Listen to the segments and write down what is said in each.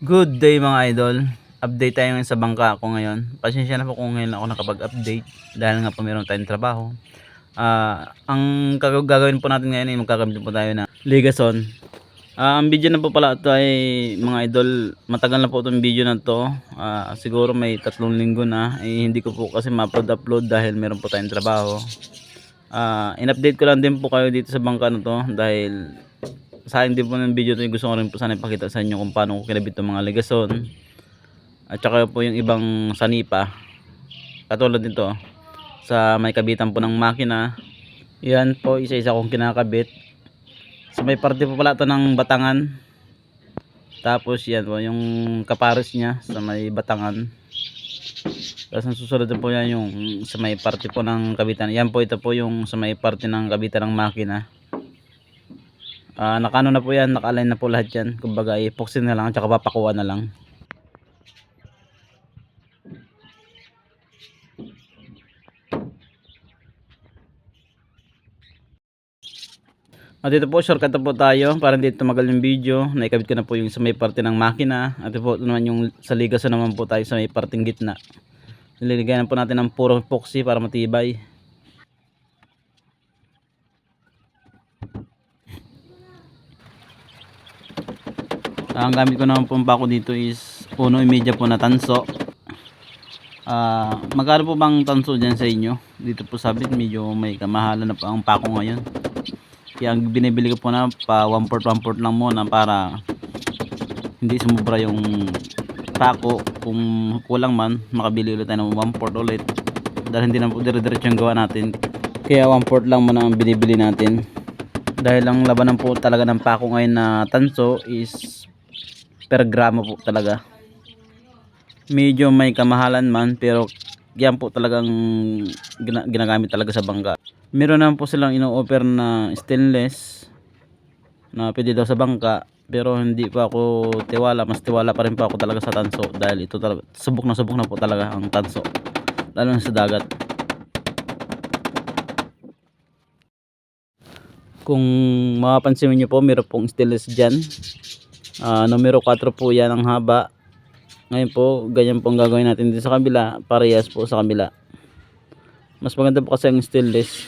Good day mga idol. Update tayo ngayon sa bangka ko ngayon. Pasensya na po kung ngayon ako nakapag-update dahil nga po meron tayong trabaho. Ang gagawin po natin ngayon ay magkakabit po tayo ng ligason. Ang video na po pala ito ay mga idol, matagal na po itong video na to. Siguro may 3 linggo na. Hindi ko po kasi ma-upload dahil meron po tayong trabaho. In-update ko lang din po kayo dito sa bangka na to dahil sa akin din po ng video ito, gusto ko rin po sana ipakita sa inyo kung paano ko kinabit yung mga ligason at saka po yung ibang sanipa katulad nito sa may kabitan po ng makina. Yan po isa-isa kong kinakabit sa may parte po pala ito ng batangan, tapos yan po yung kapares nya sa may batangan, tapos ang susunod po yan yung sa may parte po ng kabitan. Yan po, ito po yung sa may parte ng kabitan ng makina. Nakano na po yan, naka-align na po lahat yan. Kumbaga ipoksin na lang at saka papakuha na lang. At ito po, shortcut na po tayo para hindi tumagal yung video. Naikabit ko na po yung sa may parte ng makina. At ito po naman yung sa ligason naman po tayo sa may parting gitna. Nililigayan po natin ng puro epoxy para matibay. Ang gamit ko naman po pako dito is 1.5 po na tanso. Magkano po bang tanso dyan sa inyo? Dito po sabit medyo may kamahalan na po ang pako ngayon. Kaya ang binibili ko po na pa 1/4 lang muna para hindi sumubra yung pako. Kung kulang man, makabili ulit tayo ng 1/4 ulit. Dahil hindi na po dire-diretso yung gawa natin. Kaya 1/4 lang muna ang binibili natin. Dahil ang labanan po talaga ng pako ngayon na tanso is per gramo po talaga. Medyo may kamahalan man pero yan po talagang ginagamit talaga sa bangka. Meron naman po silang ino-offer na stainless na pwede daw sa bangka, pero hindi pa ako tiwala. Mas tiwala pa rin po ako talaga sa tanso dahil ito talaga subok na po talaga ang tanso, lalo na sa dagat. Kung mapapansin niyo po, meron pong stainless dyan. Numero 4 po yan ang haba. Ngayon po, ganyan po ang gagawin natin dito sa kabila. Parehas po sa kabila. Mas maganda po kasi ang stainless.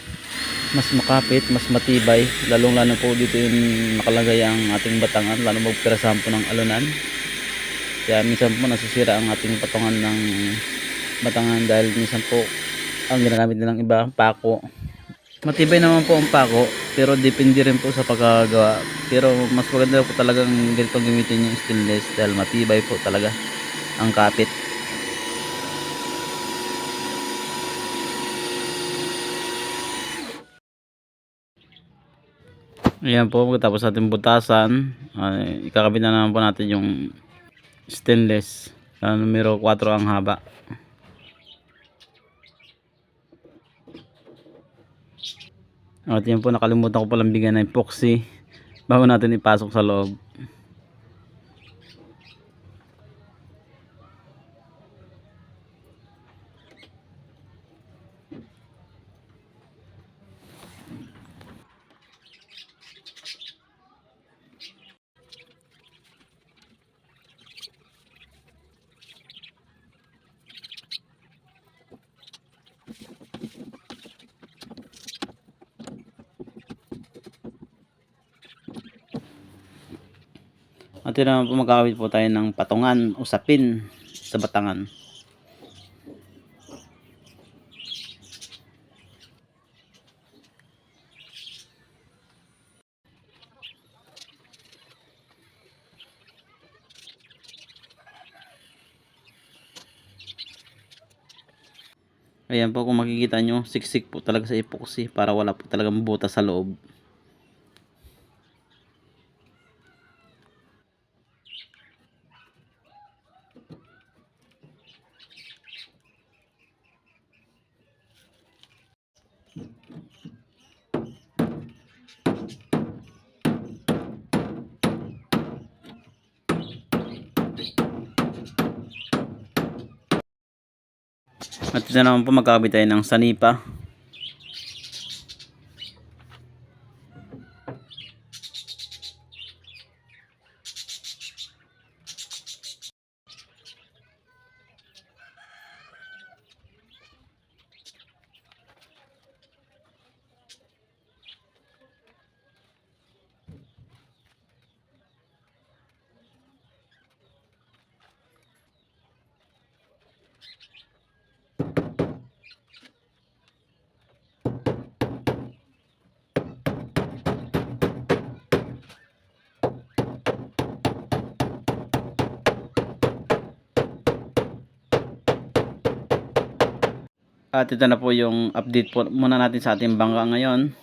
Mas makapit, mas matibay. Lalong lalo po dito yung nakalagay ang ating batangan. Lalo magpirasahan po ng alunan. Kaya minsan po nasisira ang ating patungan ng batangan dahil minsan po ang ginagamit nilang iba, pako. Matibay naman po ang pako, pero depende rin po sa pagkagawa. Pero mas maganda po talagang ganito gamitin yung stainless dahil matibay po talaga ang kapit. Ayan po, pagkatapos natin butasan, ikakabit na naman po natin yung stainless. Numero 4 ang haba. At yan po, nakalimutan ko palang bigyan ng epoxy bago natin ipasok sa loob. At yun naman po, magkakabit po tayo ng patungan o sapin sa batangan. Ayan po, kung makikita nyo, siksik po talaga sa epoxy para wala po talagang butas sa loob. At ito naman po, magkakabit tayo ng sanipa. At ito na po yung update po muna natin sa ating bangka ngayon.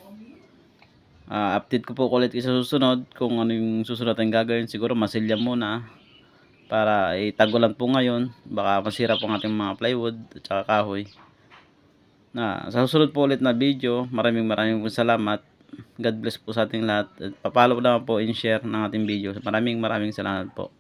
Update ko po ulit sa susunod kung ano yung susunod ang gagawin. Siguro masilya muna para itagulan po ngayon. Baka masira po ang ating mga plywood at saka kahoy. Sa susunod po ulit na video, maraming po salamat. God bless po sa ating lahat. At papalo naman po and share ng ating video. Maraming salamat po.